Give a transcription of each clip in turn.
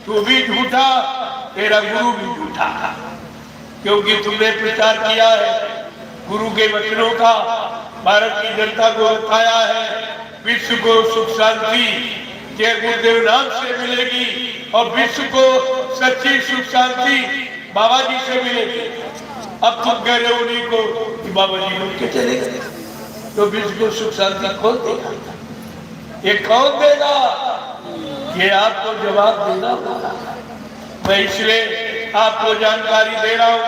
तू भी झूठा, तेरा गुरु भी झूठा, क्योंकि तुमने प्रचार किया है गुरु के वचनों का, भारत की जनता को बताया है विश्व को सुख शांति जय गुरुदेव नाम से मिलेगी और विश्व को सच्ची सुख शांति बाबा जी से मिलेगी। अब तुम कह रहे हो उन्हीं को कि बाबा जी बोल के चले गए, तो विश्व को सुख शांति कौन देगा? ये कौन देगा? ये आपको जवाब देना होगा। मैं इसलिए आपको जानकारी दे रहा हूँ,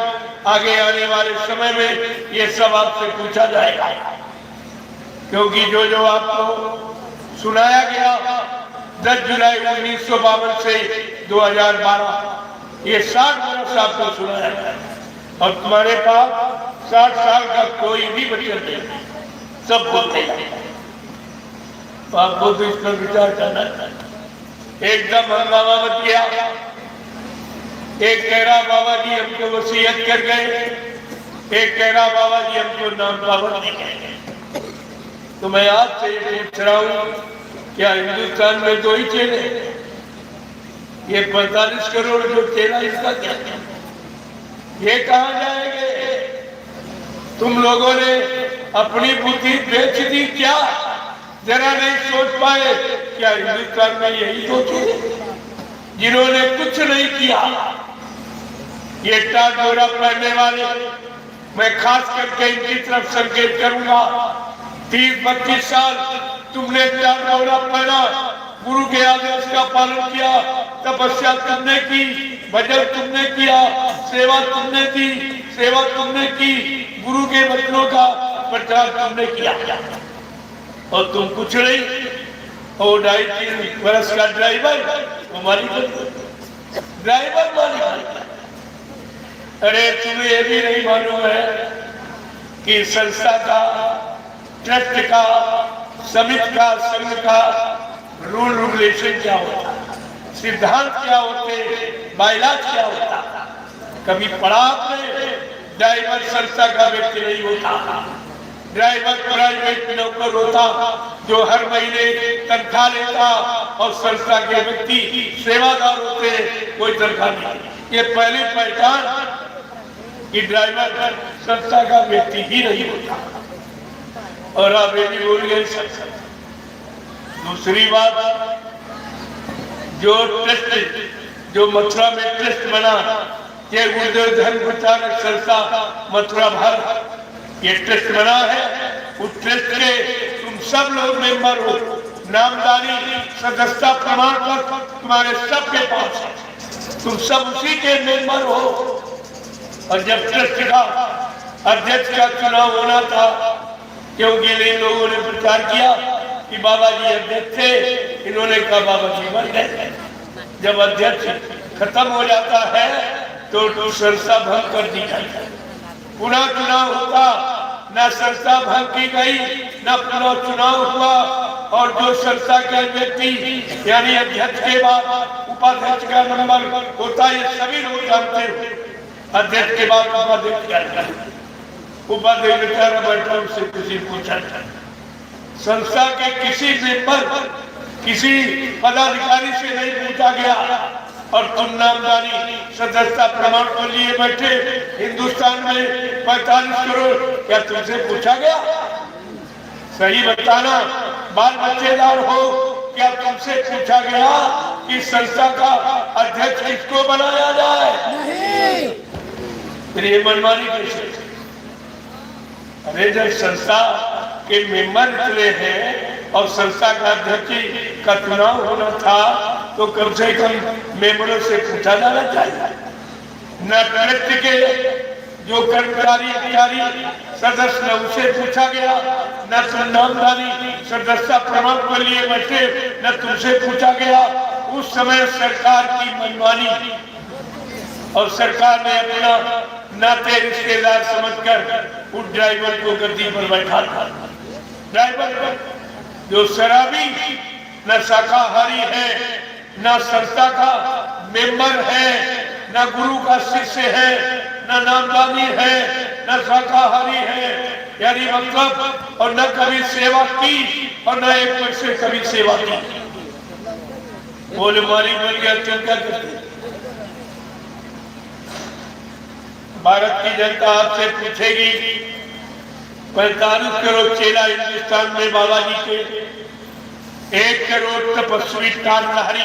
आगे आने वाले समय में ये सब आपसे पूछा जाएगा, क्योंकि जो जो आपको सुनाया गया 10 जुलाई 1952 से 2012 ये 60 वर्ष आपको सुनाया गया और तुम्हारे पास 60 साल का कोई भी बच्चा नहीं, सब बोलते हैं। तो आपको तो इस पर विचार करना चाहिए। एकदम हंगामा मच गया, एक कह रहा बाबा जी हमको वसीयत कर गए, एक कह रहा बाबा जी हमको नाम पावर नहीं गए। तो मैं आज से पूछ रहा हूँ, क्या हिंदुस्तान में 2 ही चेले? ये 45 करोड़ जो चेला, इसका क्या? ये कहाँ जाएंगे? तुम लोगों ने अपनी बुद्धि बेच दी क्या? जरा नहीं सोच पाए क्या हिंदुस्तान में यही 2 चेले जिन्होंने कुछ नहीं किया? ये टाट डोरा पहनने वाले, मैं खास करके इनकी तरफ संकेत करूंगा। 30-32 साल तुमने टाट डोरा पहना, गुरु के आदेश का पालन किया, तपस्या तुमने की, भजन तुमने किया, सेवा तुमने दी, सेवा तुमने की, गुरु के वचनों का प्रचार तुमने किया, और तुम कुछ नहीं। और 2.5-3 वर्ष का ड्राइवर ड्राइवर मालिक। अरे तुम्हें ये भी नहीं मालूम है कि संस्था का, ट्रस्ट का, समिति का, संघ का रूल रेगुलेशन क्या होता, सिद्धांत क्या होते, बायलाज क्या होता? कभी पढ़ा आपने? ड्राइवर संस्था का व्यक्ति नहीं होता, ड्राइवर प्राइवेट नौकर होता जो हर महीने तनख्वाह लेता, और संस्था के व्यक्ति सेवादार होते, कोई तनख्वाह नहीं। ये पहली पहचान कि ड्राइवर संस्था का व्यक्ति ही नहीं होता। और आप ये भी बोल गए। दूसरी बात, जो ट्रस्ट, जो मथुरा में ट्रस्ट बना, ये गुरुदेव धर्म प्रचारक संस्था मथुरा भारत, ये ट्रस्ट बना है। उस ट्रस्ट के तुम सब लोग मेंबर हो, नामदारी सदस्यता प्रमाण पत्र तुम्हारे सबके पास है, तुम सब उसी के मेंबर हो। और जब ट्रस्ट का अध्यक्ष का चुनाव होना था, क्योंकि इन लोगों ने प्रचार किया कि बाबा जी अध्यक्ष थे, इन्होंने कहा बाबा जी मर गए। जब अध्यक्ष खत्म हो जाता है तो संस्था भंग कर दी जाती, पुनः चुनाव होता, न संस्था भंग की गई, न पुनः चुनाव हुआ। और जो संस्था के व्यक्ति यानी अध्यक्ष के बाद उपाध्यक्ष का नंबर होता है, ये सभी लोग जानते हो। अध्यक्ष के बाद उपाध्यक्ष क्या है? उपाध्यक्ष बेचारा बैठा, उससे किसी पूछा, संस्था के किसी मेंबर, किसी पदाधिकारी से नहीं पूछा गया, और तुम नामदारी सदस्यता प्रमाण को लिए बैठे। हिंदुस्तान में 45 करोड़, क्या तुमसे पूछा गया? सही बताना, बाल बच्चेदार हो, क्या तुमसे पूछा गया कि संस्था का अध्यक्ष किसको बनाया जाए? नहीं। फिर ये मनमानी कैसे? अरे जब संस्था के मेंबर इतने हैं और संस्था का अध्यक्ष का चुनाव होना था, तो कम से कम मेंबरों से पूछा जाना चाहिए। न ट्रस्ट के जो कर्मचारी अधिकारी सदस्य न उसे पूछा गया, न नामदारी सदस्यता प्रमाण को लिए बैठे, न तुमसे पूछा गया। उस समय सरकार की मनमानी, और सरकार ने अपना नाते रिश्तेदार समझकर उस ड्राइवर को गद्दी पर बैठा था। ड्राइवर जो शराबी, न शाकाहारी है, न संस्था का मेंबर है, न गुरु का शिष्य है, न नामदानी है, न शाकाहारी है, यानी मतलब, और न कभी सेवा की और न एक पैसे कभी सेवा की। बोले मालिक बन गया, तुम क्या करते? भारत की जनता आपसे पूछेगी 45 करोड़ चेला हिंदुस्तान में बाबा जी के, 1 करोड़ तपस्वी कालधारी,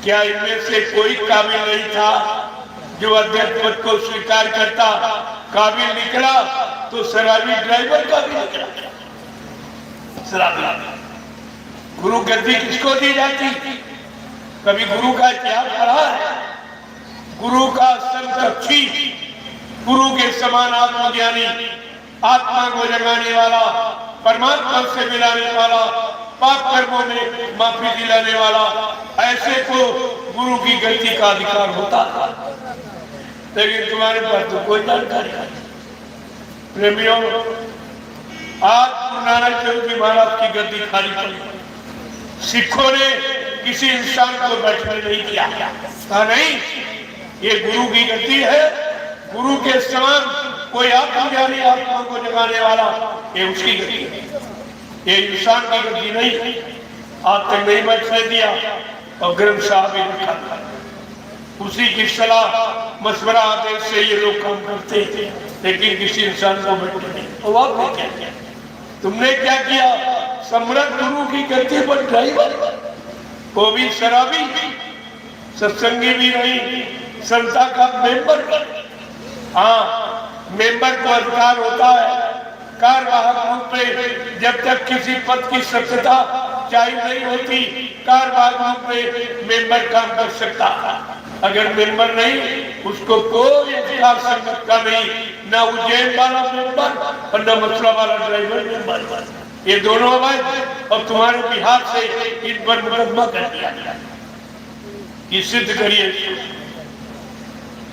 क्या इनमें से कोई काबिल नहीं था जो अध्यक्ष पद को स्वीकार करता? काबिल निकला तो शराबी ड्राइवर काबिल निकला। शराबी गुरु गद्दी किसको दी जाती? कभी गुरु का इतिहास पढ़ा है? गुरु का समकक्षी, गुरु के समान आत्मज्ञानी, आत्मा को जगाने वाला, परमात्मा से मिलाने वाला, पाप कर्मों में माफी दिलाने वाला, ऐसे को गुरु की गति का अधिकार होता था। लेकिन तुम्हारे पास तो कोई जानकारी नहीं। प्रेमियों, आज गुरु नानक देव जी महाराज की गद्दी खाली पड़ी। सिखों ने किसी इंसान को बैठने नहीं दिया। कहा नहीं, ये गुरु की गद्दी है, गुरु के समान कोई आत्मज्ञानी, आत्मा को जगाने वाला, ये उसकी गद्दी है, ये इंसान की गद्दी नहीं। आज तक नहीं बैठने दिया और ग्रंथ साहब ने लिखा था, उसी की सलाह मशवरा आदेश से ये लोग काम करते थे, लेकिन किसी इंसान को बैठने नहीं। और आपने क्या किया? तुमने क्या किया? सम्राट गुरु की गद्दी पर ड्राइवर, वो भी शराबी, सत्संगी भी नहीं, संस्था का मेंबर। हाँ, मेंबर को अधिकार होता है कार्यवाहक रूप में, जब तक किसी पद की सत्यता चाहिए नहीं होती, कार्यवाहक रूप में मेंबर काम कर सकता। अगर मेंबर नहीं, उसको कोई अधिकार संगत का नहीं, ना उज्जैन वाला मेंबर और न मथुरा वाला ड्राइवर मेंबर। ये दोनों अवैध, और तुम्हारे बिहार से इन पर मुकदमा कर दिया गया कि सिद्ध करिए।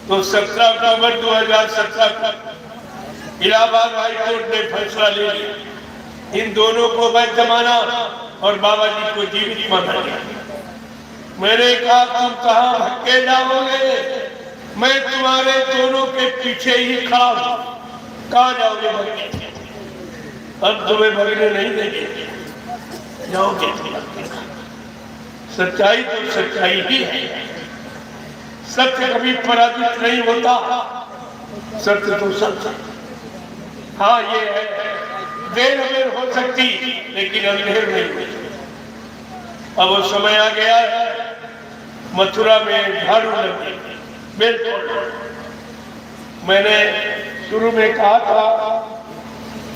तो 17 अक्टूबर 2017 को इलाहाबाद हाईकोर्ट ने फैसला ले लिया, इन दोनों को वैध माना और बाबा जी को जीवित माना गया। मैंने कहा तुम कहाँ भटके जाओगे, मैं तुम्हारे दोनों के पीछे ही खड़ा हूं, कहाँ जाओगे भटके? अब तुम्हें भगने नहीं देंगे, जाओगे। सच्चाई तो सच्चाई ही है, सत्य कभी पराजित नहीं होता, सत्य तो सत्य। हाँ, ये है, देर अबेर हो सकती लेकिन अंधेर नहीं होती। अब वो समय आ गया है, मथुरा में झाड़ू लगी। बिल्कुल, मैंने शुरू में कहा था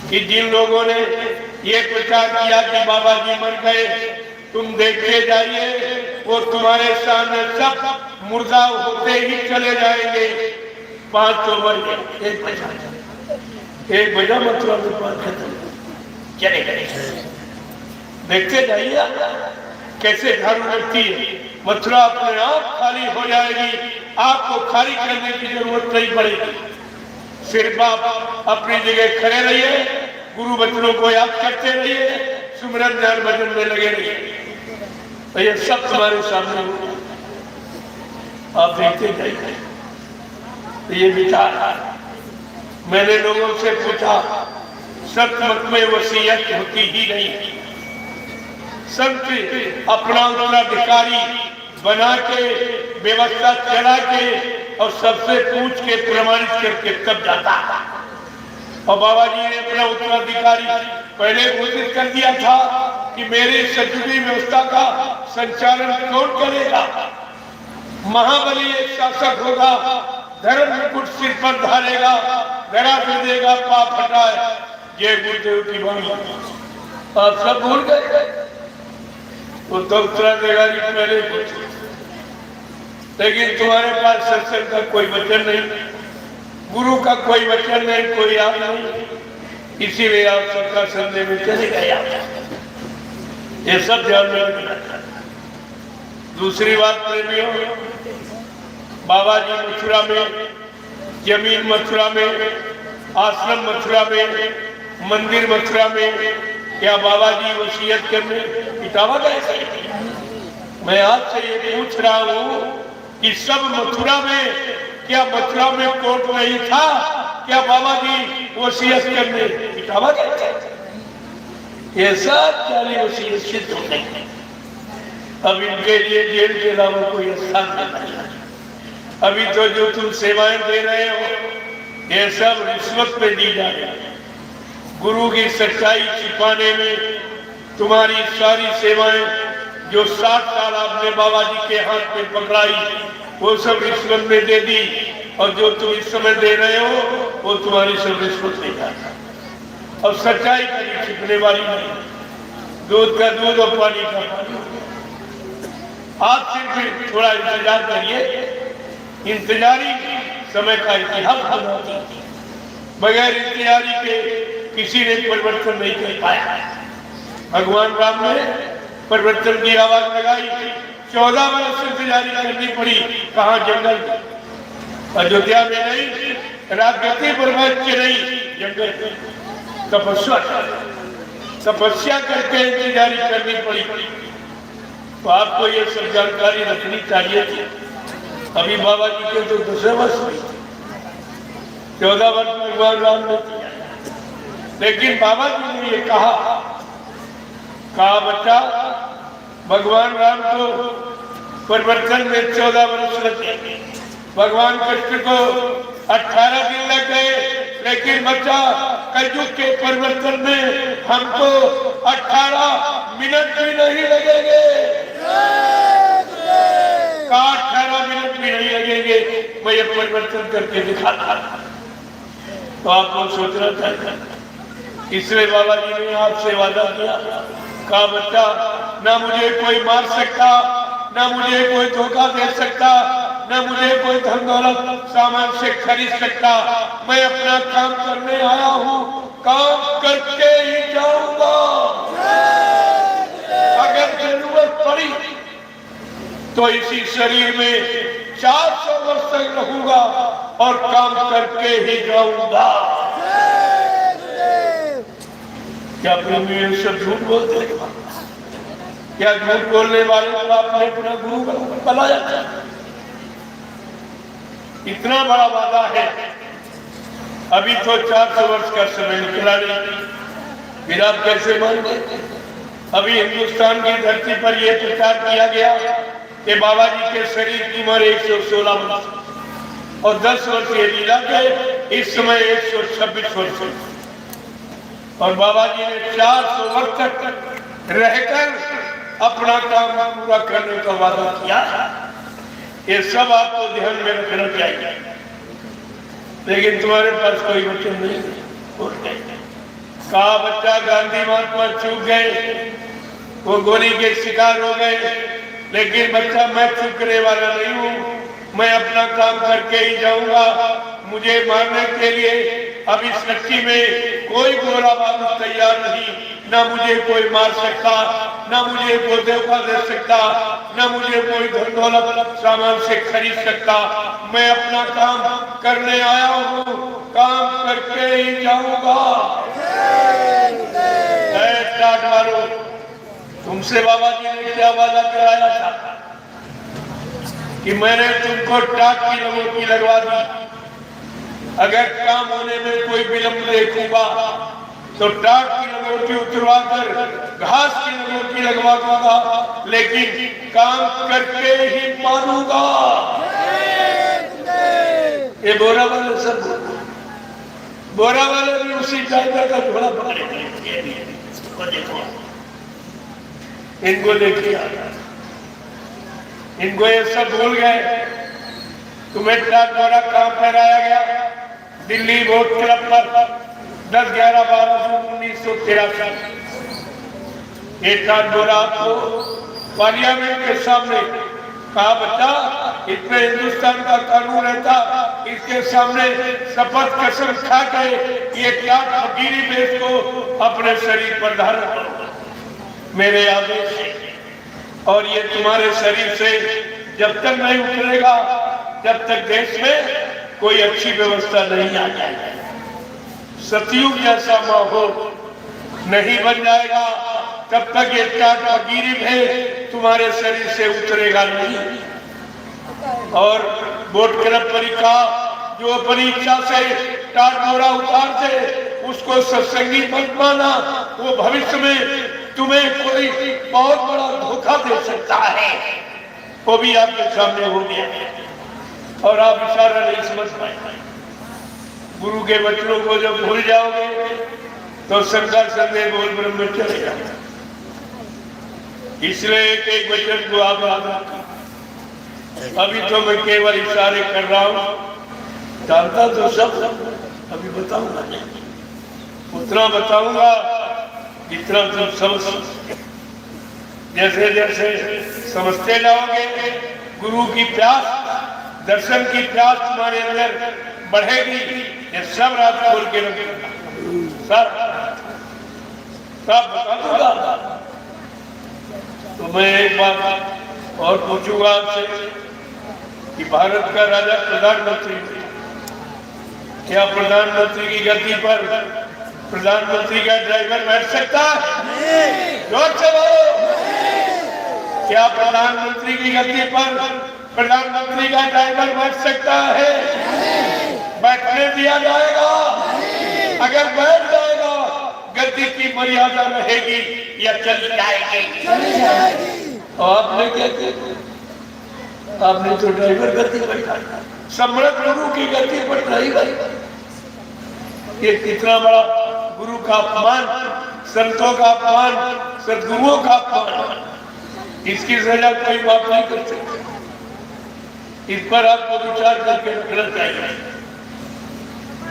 कि जिन लोगों ने ये प्रचार किया कि बाबा जी मर गए, तुम देखते जाइए, वो तुम्हारे सामने सब मुर्दा होते ही चले जाएंगे। 5 तो मर गए, 1 बजा मथुरा में 5 खत्म चले गए। देखते जाइए कैसे झाड़ू लगती है, मथुरा अपने आप खाली हो जाएगी, आपको खाली करने की जरूरत नहीं पड़ेगी। सिर्फ आप अपनी जगह खड़े रहिए, गुरु वचनों को याद करते रहिए, सुमिरन ध्यान भजन में लगे रहिए, तो ये सब तुम्हारे सामने हो, आप देखते जाइए। तो ये विचार मैंने लोगों से पूछा, सत्य मत में वसीयत होती ही नहीं। संत अपना उत्तराधिकारी बना के, व्यवस्था चला के और सबसे पूछ के प्रमाणित करके तब जाता। और बाबा जी ने अपना उत्तराधिकारी पहले घोषित कर दिया था कि मेरी सचुरी व्यवस्था का संचालन कौन करेगा? महाबली एक शासक होगा, धर्म मुकुट सिर पर धारेगा, गरा दे देगा, पाप हटाए, जय गुरुदेव की वाणी। आप सब भूल गए, वो तो उत्तराधिकारी पहले पूछे, लेकिन तुम्हारे पास सत्संग का कोई वचन नहीं, गुरु का कोई वचन नहीं, कोई याद नहीं, इसीलिए आप सबका संदेह में चले गए। ये सब ध्यान में। दूसरी बात प्रेमियों, बाबा जी मथुरा में, जमीन मथुरा में, आश्रम मथुरा में, मंदिर मथुरा में, क्या बाबा जी वसीयत करने इटावा गए? मैं आपसे ये पूछ रहा हूँ कि सब मथुरा में, क्या मथुरा में कोर्ट नहीं था? क्या बाबा जी वसीयत करने इटावा गए? ये सब जाली वसीयत सिद्ध हो गई। अब इनके लिए जेल के अलावा कोई स्थान नहीं। अभी तो जो तुम सेवाएं दे रहे हो ये सब रिश्वत पे दी जा रही है। गुरु की सच्चाई छिपाने में तुम्हारी सारी सेवाएं जो 60 साल आपने बाबा जी के हाथ में पकड़ाई वो सब रिश्वत में दे दी, और जो तुम इस समय दे रहे हो वो तुम्हारी सब रिश्वत नहीं जाता। और सच्चाई कभी छिपने वाली नहीं, दूध का दूध और पानी का पानी। आप सिर्फ थोड़ा इंतजार करिए, इंतजारी समय का इतिहास बनाती है। बगैर इंतजारी के किसी ने परिवर्तन नहीं कर पाया। भगवान राम ने परिवर्तन की आवाज लगाई, 14 वर्ष इंतजारी करनी पड़ी। कहाँ? जंगल में, अयोध्या में नहीं, राजगद्दी पर बैठ के नहीं, जंगल में तपस्या करके इंतजारी करनी पड़ी। तो आपको ये सब जानकारी रखनी चाहिए थी। अभी बाबा जी के तो 10 वर्ष हुई, 14 वर्ष भगवान राम ने किया, लेकिन बाबा जी ने ये कहा बच्चा भगवान राम को परिवर्तन में 14 वर्ष लगे, भगवान कृष्ण को 18 दिन लग गए, लेकिन बच्चा कलयुग के परिवर्तन में हमको 18 मिनट भी नहीं लगेंगे। 18 मिनट भी नहीं लगेंगे, मैं ये परिवर्तन करके दिखाता। तो आपको सोचना चाहिए। इसलिए बाबा जी ने आपसे वादा किया, कहा बच्चा ना मुझे कोई मार सकता, ना मुझे कोई धोखा दे सकता, न मुझे कोई धन दौलत सामान से खरीद सकता। मैं अपना काम करने आया हूँ, काम करके ही जाऊंगा। अगर जरूरत पड़ी तो इसी शरीर में 400 वर्ष तक रहूंगा और काम करके ही जाऊंगा। क्या प्रेमी सब झूठ बोलते हैं? क्या झूठ बोलने वाले को आपने अपना गुरु बनाया था? इतना बड़ा वादा है। अभी तो 400 वर्ष का समय निकला नहीं, फिर आप कैसे मानते? अभी हिंदुस्तान की धरती पर यह प्रचार किया गया कि बाबा जी के शरीर की उम्र 116 वर्ष और 10 वर्ष ये लीला के इस समय 126 वर्ष, और बाबा जी ने 400 वर्ष तक रहकर अपना काम पूरा करने का वादा किया। ये सब आपको ध्यान में रखना चाहिए। लेकिन तुम्हारे पास कोई वचन नहीं। कहा बच्चा गांधी महात्मा चूक गए, वो गोली के शिकार हो गए, लेकिन बच्चा मैं चूकने वाला नहीं हूँ, मैं अपना काम करके ही जाऊंगा। मुझे मारने के लिए अब इस सृष्टि में कोई गोरा बारूद तैयार नहीं, ना मुझे कोई मार सकता, ना मुझे कोई धोखा दे सकता, ना मुझे कोई धन दौलत सामान से खरीद सकता। मैं अपना काम करने आया हूँ, काम करके ही जाऊंगा। टाट मारो, तुमसे बाबा जी ने क्या वादा कराया था कि मैंने तुमको टाट की लंगोटी लगवा दी। अगर काम होने में कोई विलंब देखूंगा तो टाट की लंगोटी उतरवा कर घास की लंगोटी लगवा दूंगा, लेकिन काम करके ही मानूंगा। ये बोरा वाले सब, बोरा वाले भी उसी टाइगर का झोला पकड़े। इनको देखिए, इनको ये सब भूल गए। तुम्हें द्वारा काम कराया गया दिल्ली बोर्ड क्लब पर 10/11/12/1983। एक बोरा आपको पार्लियामेंट के सामने कहा बच्चा इसमें हिंदुस्तान का कानून रहता, इसके सामने शपथ कसम खा के ये क्या फकीरी बेस को अपने शरीर पर धारण करो मेरे आदेश से। और ये तुम्हारे शरीर से जब तक नहीं उतरेगा जब तक देश में कोई अच्छी व्यवस्था नहीं आ जाएगी, सतयुग जैसा माहौल नहीं बन जाएगा, तब तक ये टाट फकीरी है तुम्हारे शरीर से उतरेगा नहीं। और बोर्ड क्लब परीक्षा जो अपनी इच्छा से टाट मोरा उतारते उसको सत्संगी मत माना, वो भविष्य में तुम्हें कोई बहुत बड़ा धोखा धोखा दे सकता है, वो भी आपके सामने हो गया और आप इशारा नहीं समझ पाए। गुरु के वचनों को जब भूल जाओगे तो शंका संदेह बोल ब्रह्म में चले जाओगे। इसलिए एक एक वचन को आप याद रखो। अभी तो मैं केवल इशारे कर रहा हूं, जानता तो सब, अभी बताऊंगा नहीं, उतना बताऊंगा जितना तुम समझ सकते। जैसे जैसे समझते जाओगे गुरु की प्यास, दर्शन की प्यास तुम्हारे अंदर बढ़ेगी। ये सब रात खोल के रखेगा, सब बता दूंगा। तो मैं एक बात और पूछूंगा आपसे कि भारत का राजा प्रधानमंत्री, क्या प्रधानमंत्री की गद्दी पर प्रधानमंत्री का ड्राइवर बैठ सकता है? जोर से बोलो। क्या प्रधानमंत्री की गद्दी पर प्रधानमंत्री का ड्राइवर बैठ सकता है? बैठने दिया जाएगा? अगर बैठ जाएगा गद्दी की मर्यादा रहेगी या चली जाएगी? और आपने क्या किया? आपने तो ड्राइवर गद्दी बैठाया, सम्राट गुरु की गद्दी पर ड्राइवर। ये कितना बड़ा गुरु का अपमान, संतों का अपमान, सदगुरुओं का अपमान। इसकी सजा कोई बात नहीं कर सकता। इस पर आपको विचार करके रखना चाहिए।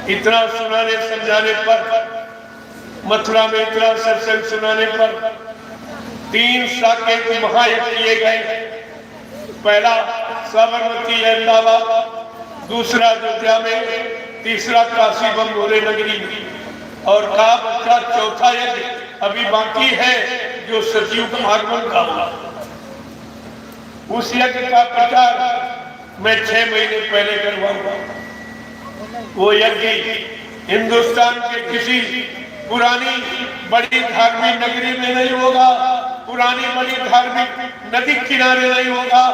इतना सुनाने समझाने पर, मथुरा में इतना सत्संग सुनाने पर 3 साकेत महायज्ञ किए गए। पहला साबरमती अहमदाबाद, दूसरा अयोध्या में, तीसरा काशी बम भोले नगरी में, और कहा बच्चा चौथा यज्ञ अभी बाकी है जो सतयुग आगमन का हुआ। उस यज्ञ का प्रचार मैं 6 महीने पहले करवाऊंगा। वो यज्ञ हिंदुस्तान के किसी पुरानी बड़ी धार्मिक नगरी में नहीं होगा, पुरानी बड़ी धार्मिक नदी किनारे नहीं होगा,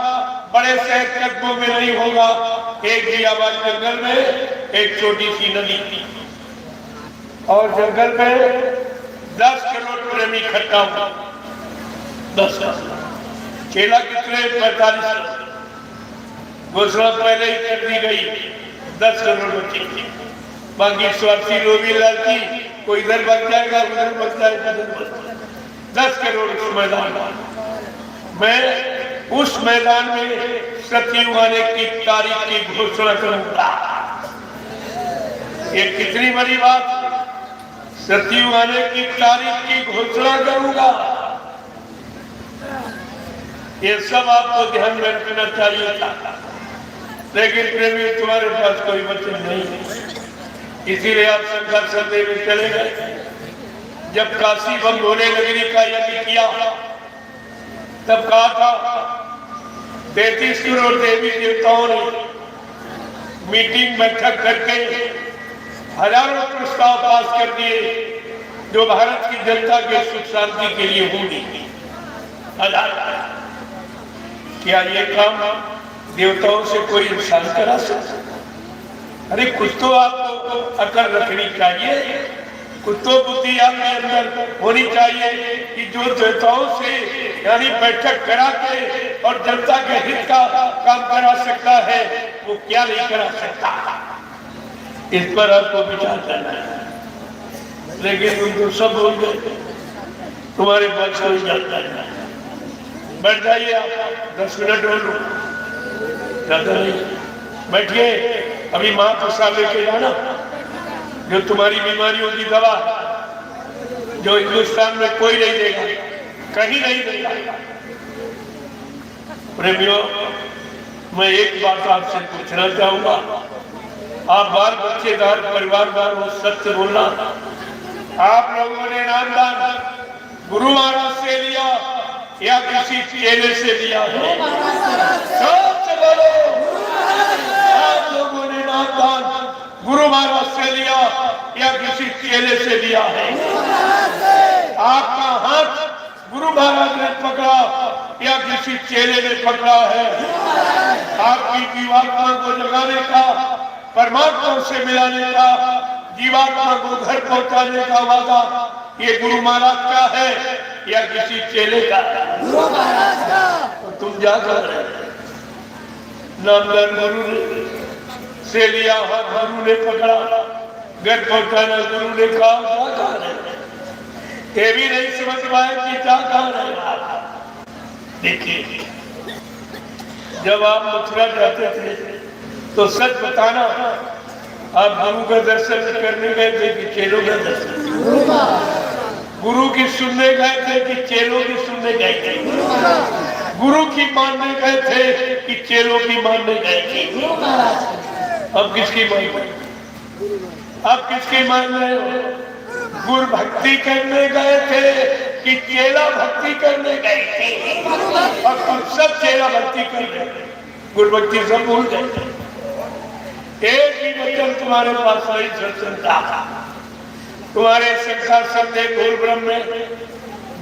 बड़े शहर कस्बों में नहीं होगा। एक ही आबाद जंगल में एक छोटी सी नदी थी और जंगल में 10 करोड़ प्रेमी इकट्ठा हुआ। 10 केला कितने? 45। घोषणा पहले ही कर दी गई, 10 करोड़ बच्चे। बाकी स्वार्थी लोभी लालची, कोई इधर बच जाएगा, उधर बच जाएगा, 10 करोड़ उस मैदान में। मैं उस मैदान में सतयुग आने की तारीख की घोषणा करूंगा। ये कितनी बड़ी बात, सतयुग आने की तारीख की घोषणा करूंगा। ये सब आपको ध्यान में रखना चाहिए था, लेकिन प्रेमी तुम्हारे पास कोई वचन नहीं है, इसीलिए आप शंकर संदेह में चले गए। जब काशी बम भोले नगरी का यज्ञ किया तब कहा था 33 करोड़ देवी देवताओं ने मीटिंग बैठक करके हजारों प्रस्ताव पास कर दिए जो भारत की जनता के सुख शांति के लिए होंगे। क्या ये काम देवताओं से कोई इंसान करा सकता? अरे कुछ तो आपको अकल रखनी चाहिए, कुछ तो बुद्धि आपके अंदर होनी चाहिए कि जो देवताओं से यानी बैठक करा के और जनता के हित का काम करा सकता है वो क्या नहीं करा सकता। इस पर आपको विचार करना है। लेकिन तुम तो सब बोल गए, तुम्हारे पास कोई जानकारी नहीं। बैठ जाइए आप, 10 मिनट और लो, ज्यादा नहीं। बैठिए, अभी महाप्रसाद लेके जाना, जो तुम्हारी बीमारियों की दवा जो हिंदुस्तान में कोई नहीं देगा, कहीं नहीं देगा। प्रेमियों, मैं एक बात आपसे पूछना चाहूंगा, आप बाल बच्चेदार परिवारदार हो, सत्य बोलना। आप लोगों ने नामदान गुरु महाराज से लिया या किसी चेले से लिया है? सच बोलो। आप लोगों ने नामदान गुरु महाराज से लिया या किसी चेले से लिया है? आपका हाथ गुरु महाराज ने पकड़ा या किसी चेले ने पकड़ा है? आपकी जीवात्मा को जगाने का, परमात्मा से मिलाने का, जीवात्मा को घर पहुंचाने का वादा ये गुरु महाराज का है। या किसी चेले का? गुरु महाराज का। तो तुम जा कर नामदान गुरु से लिया, हाथ गुरु ने पकड़ा, घर पहुंचाना गुरु ने कहा जा कहा रहे, ये भी नहीं समझ पाए कि जा कहा रहे। देखिए, जब आप मथुरा जाते थे तो सच बताना, आप गुरु का दर्शन करने गए थे कि चेलों का दर्शन? गुरु की सुनने गए थे कि चेलों की सुनने गए थे? गुरु की मानने गए थे कि चेलों की मानने गए थे? अब किसकी मान रहे? अब किसकी मान रहे हो? गुरु भक्ति करने गए थे कि चेला भक्ति करने गए थे? अब तुम सब चेला भक्ति कर गए, गुरु भक्ति सब भूल गए। एक ही वचन तुम्हारे पास नहीं सत्संग था, तुम्हारे संसार संदेह घोर ब्रह्म में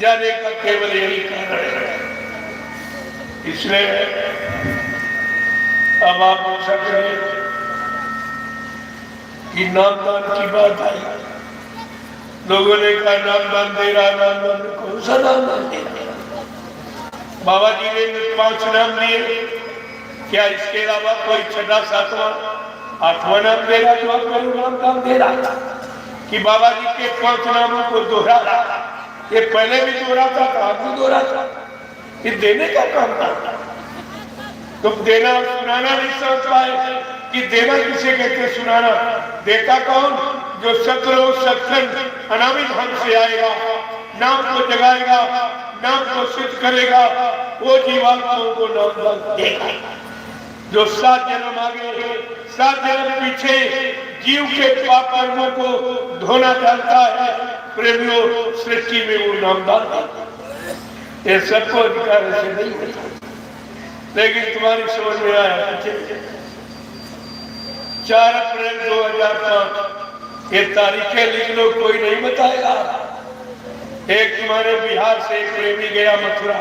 जाने का केवल यही कारण है। इसलिए अब आप पूछा करें कि नामदान की बात आई, लोगों ने कहा नामदान दे रहा, नामदान कौन सा नामदान दे रहा? बाबा जी ने 5 नाम दिए, क्या इसके अलावा कोई 6वां 7वां 8वां नाम दे रहा जो आप नामदान दे रहा था? कि बाबा जी के 5 नामों को दोहरा रहा, ये पहले भी दोहराता था, अब भी दोहराता, ये देने का काम था। तुम देना सुनाना नहीं समझ पाए कि देना किसे कहते, सुनाना। देता कौन? जो सतलोक सत्संग अनामित ढंग से आएगा, नाम को जगाएगा, नाम को सिद्ध करेगा, वो जीवात्माओं को नाम देगा। जो 7 जन्म आगे 7 जन्म पीछे जीव के पाप कर्मों को धोना जानता है, प्रेमियों सृष्टि में वो नामदान। ये सबको अधिकार से नहीं होता, लेकिन तुम्हारी समझ में आया 4 अप्रैल 2005 ये तारीखें लिख लो, कोई नहीं बताएगा। एक तुम्हारे बिहार से एक प्रेमी गया मथुरा,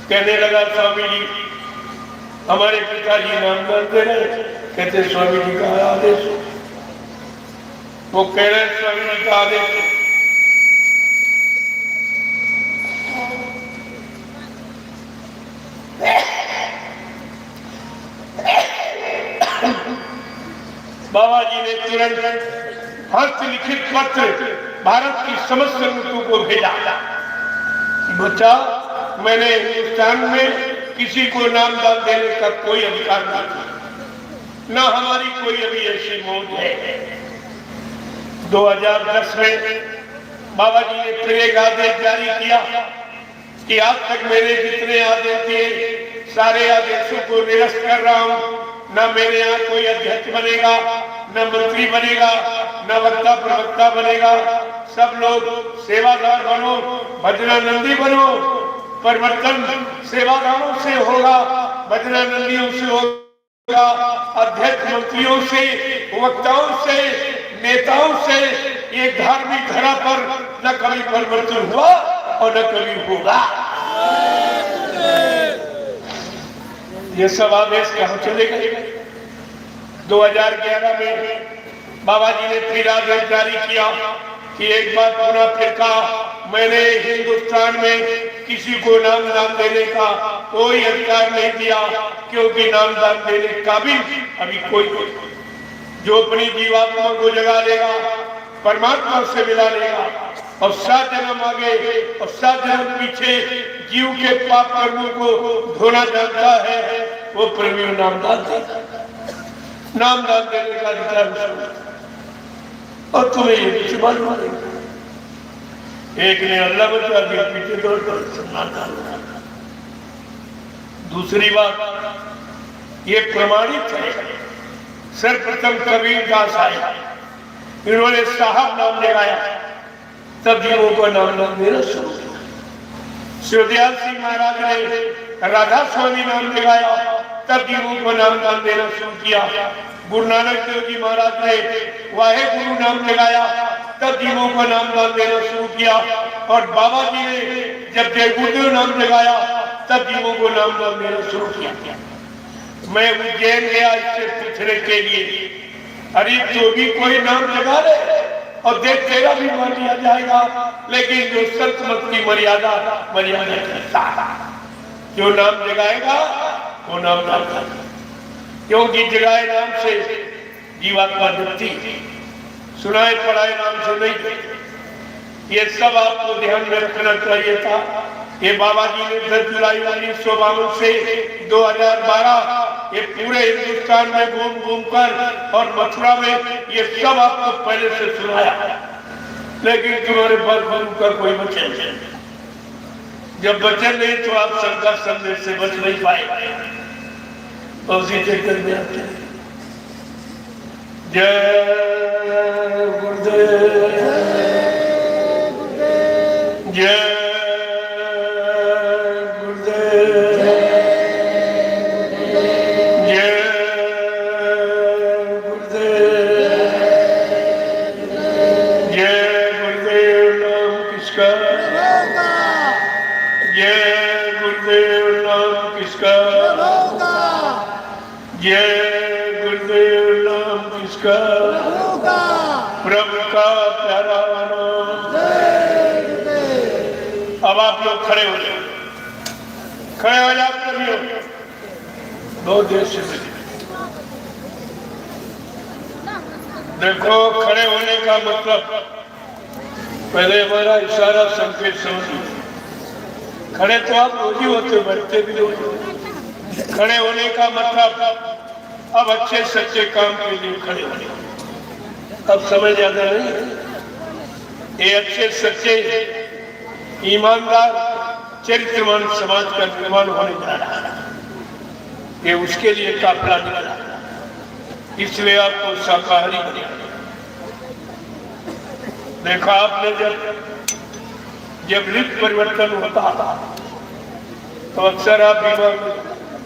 कहने लगा स्वामी जी हमारे पिताजी नामदान दे रहे, कहते स्वामी जी का आदेश। वो कह रहे स्वामी जी का आदेश। बाबा जी ने तुरंत हस्तलिखित पत्र भारत की समस्त संगतों को भेजा। बच्चा, मैंने हिंदुस्तान में किसी को नामदान देने का कोई अधिकार नहीं, ना हमारी कोई अभी ऐसी मौज है। 2010 में बाबा जी ने फिर एक आदेश जारी किया कि आज तक मैंने जितने आदेश दिए सारे आदेशों को निरस्त कर रहा हूं। न मेरे यहाँ कोई अध्यक्ष बनेगा, न मंत्री बनेगा, न वक्ता प्रवक्ता बनेगा। सब लोग सेवादार बनो, भजनानंदी बनो। परिवर्तन सेवादारों से होगा, भजनानंदियों से होगा, अध्यक्ष मंत्रियों से, वक्ताओं से, नेताओं से। ये धार्मिक धरा पर न कभी परिवर्तन हुआ और न कभी होगा। ये सब आदेश कहाँ चले गए? 2011 में बाबा जी ने फिर आदेश जारी किया कि एक बार पुनः फिर कहा, मैंने हिंदुस्तान में किसी को नामदान देने का कोई अधिकार नहीं दिया, क्योंकि नामदान देने का भी अभी कोई जो अपनी जीवात्मा को जगा लेगा, परमात्मा से मिला लेगा और 7 जन्म आगे और 7 जन्म पीछे जीव के पाप कर्मों को धोना जानता है, वो प्रेमी नामदान देगा। नामदान देने का अधिकार और तुम्हें ये भी मालूम है। एक ने अल्लाह बचा दिया, पीछे दौड़ कर। दूसरी बात ये प्रमाणित है, सर्वप्रथम कबीर दास आए, इन्होंने साहब नाम लगाया, तब जीवों को नामदान देना शुरू किया। शिवदयाल सिंह महाराज ने राधा स्वामी नाम लगाया, तब जीवों को नामदान देना शुरू किया। गुरु नानक देव जी महाराज ने वाहे गुरु नाम लगाया, तब जीवों को नामदान देना शुरू किया। और बाबा जी ने जब जय गुरुदेव नाम लगाया, तब जीवों को नामदान देना शुरू किया। मैं उज्जैन गया इससे पूछने के लिए, अरे तो भी कोई नाम लगा ले, और देख तेरा भी मान लिया जाएगा, लेकिन जो संत मत की मर्यादा करता है, जो नाम जगाएगा वो नाम जाता है, क्योंकि जगाए नाम से जीवात्मा जगती, सुनाए पढ़ाए नाम से नहीं। ये सब आपको ध्यान में रखना चाहिए था। ये बाबा जी ने 10 जुलाई 1952 से 2012 ये पूरे हिंदुस्तान में घूम घूम कर और मथुरा में ये सब आपको पहले से सुनाया, लेकिन तुम्हारे पास गुरु का कोई वचन नहीं। जब वचन नहीं तो आप शंका संदेश से बच नहीं पाए। तो उसी चक्कर में आते हैं। जय गुरुदेव, जय प्रभु का प्यारा नाम। अब आप लोग खड़े हो जाओ, खड़े हो जाओ प्रभु। बहुत देर से देखो, खड़े होने का मतलब पहले हमारा इशारा संकेत समझिए। खड़े तो आप रोज ही होते, बैठते भी रोज। खड़े होने का मतलब अब अच्छे सच्चे काम के लिए खड़े होने। अब समय ज्यादा नहीं है। ये अच्छे सच्चे ईमानदार चरित्रवान समाज का निर्माण होने जा रहा है। ये उसके लिए काफिला निकला, इसलिए आपको शाकाहारी बना। देखा आपने, जब ऋतु परिवर्तन होता था तो अक्सर आप बीमार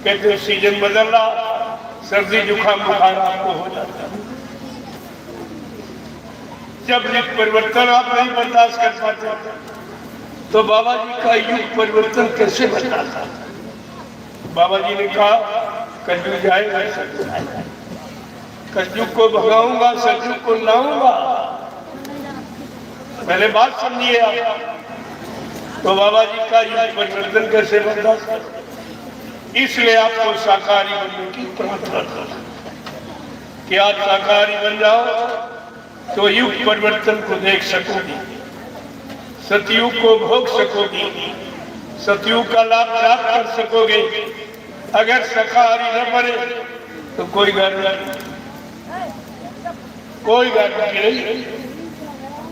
कहते हो सीजन बदल रहा, सर्दी जुकाम बुखार आपको हो जाता है। जब ऋतु परिवर्तन आप नहीं बर्दाश्त कर पाते तो बाबा जी का युग परिवर्तन कैसे बदला था? बाबा जी ने कहा कलयुग जाएगा, कलयुग को भगाऊंगा, सतयुग को लाऊंगा। पहले बात समझिए आप। तो बाबा जी का युग परिवर्तन कैसे बर्दाश्त कर? इसलिए आपको शाकाहारी बनने की प्रार्थना करना कि आप शाकाहारी बन जाओ तो युग परिवर्तन को देख सकोगे, सतयुग को भोग सकोगे, सतयुग का लाभ प्राप्त कर सकोगे। अगर शाकाहारी न बने तो कोई गारंटी नहीं।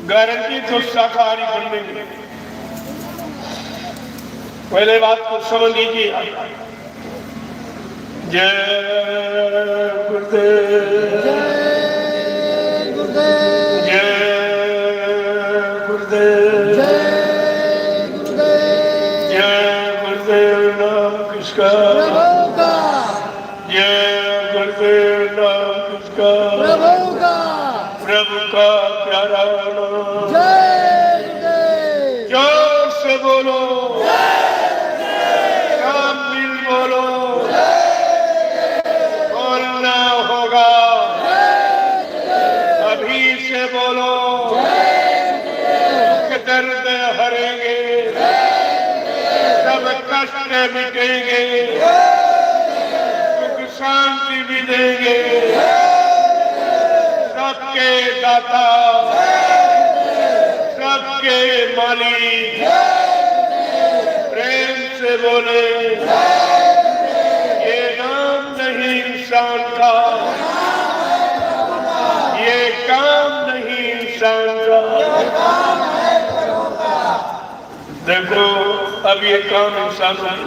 गारंटी तो शाकाहारी बनने में। पहले बात को समझ लीजिए। जय गुरुदेव, जय गुरुदेव, जय गुरुदेव नाम किसका? जय गुरुदेव नाम किसका? प्रभु का प्यारा नाम। जोर से बोलो, सब मिल बोलो, बोलना होगा। अभी से बोलो, दर्द हरेंगे, सब कष्ट मिटेंगे, सुख शांति भी देंगे। सबके दाता, सबके मालिक, प्रेम से बोले। ये नाम नहीं इंसान का, ये काम नहीं इंसान का। देखो अब ये काम इंसानों की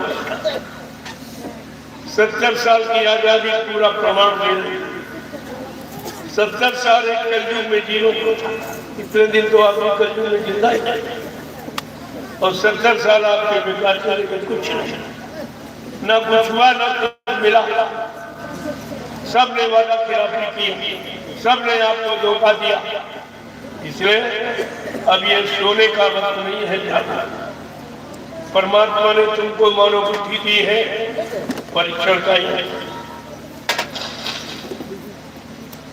70 साल की आजादी पूरा प्रमाण दे रही। 70 साल एक कलयुग में जीरो को था। इतने दिन तो आदमी कलयुग में जिंदा ही नहीं, और 70 साल आपके बेकार चले गए। कुछ नहीं, न कुछ हुआ, न कुछ मिला। सबने वादा खिलाफी की, सबने आपको धोखा दिया। इसलिए अब ये सोने का वक्त नहीं है जाना। परमात्मा ने तुमको मानो बुद्धि दी है, परीक्षण का ही है।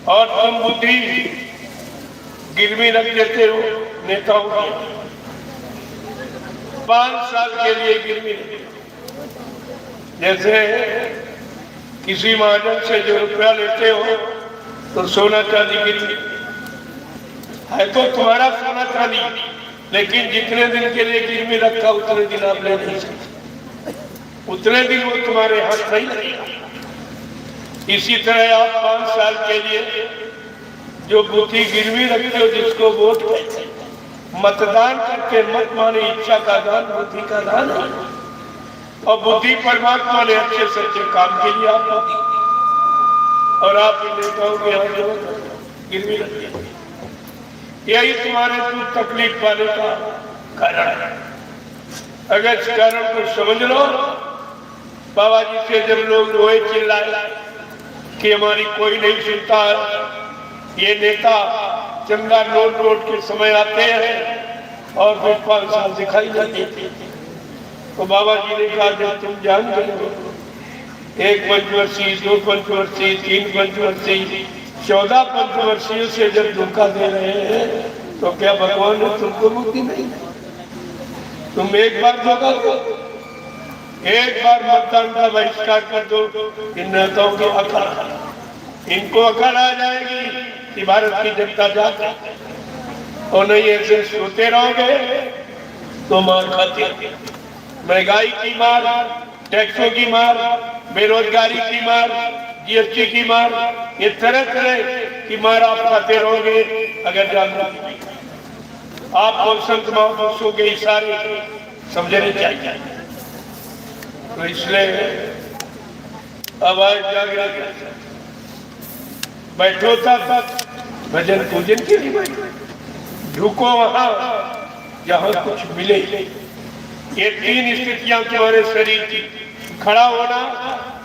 और तुम बुद्धि गिरवी रख देते हो नेताओं की, 5 साल के लिए गिरवी रख। जैसे किसी महाजन से जो रुपया लेते हो तो सोना चांदी गिरवी है, तो तुम्हारा सोना चांदी, लेकिन जितने दिन के लिए गिरवी रखा उतने दिन आप ले नहीं सकते, उतने दिन वो तुम्हारे हाथ नहीं लगेगा। इसी तरह आप 5 साल के लिए जो बुद्धि गिरवी रखते हो, जिसको वोट कहते हैं, मतदान करके मत माने इच्छा का दान बुद्धि का दान है, और बुद्धि परमात्मा ने अच्छे सच्चे काम के लिए आपको दी, और आप इन नेताओं के यहाँ जो गिरवी रखते, यही तुम्हारे कुछ तकलीफ पाने का कारण है। अगर इस कारण को समझ लो, बाबा जी से जब लोग रोए चिल्लाए कि हमारी कोई नहीं सुनता है, ये नेता चंदा नोट नोट के समय आते हैं और फिर 5 साल दिखाई नहीं देते, तो बाबा जी ने कहा जब तुम जान गए हो 1 पंचवर्षीय 2 पंचवर्षीय 3 पंचवर्षीय 14 पंचवर्षीयों से जब धोखा दे रहे हैं, तो क्या भगवान ने तुमको मुक्ति नहीं दी? तुम एक बार धोखा दो, एक बार मतदान का बहिष्कार कर दो, इन नेताओं की अकड़, इनको अकड़ आ जाएगी कि भारत की जनता जाता, और नहीं ऐसे सोते रहोगे तो मार खाते। महंगाई की मार, टैक्सों की मार, बेरोजगारी की मार, जीएसटी की मार, ये तरह तरह की मार आप खाते रहोगे अगर जागरूक नहीं। आपको संत महापुरुषों के इशारे समझने चाहिए। तो इसलिए आवाज जागृत, बैठो तक भजन पूजन के लिए बैठो, झुको वहां जहां कुछ मिले। ये 3 स्थितियां तुम्हारे शरीर की, खड़ा होना,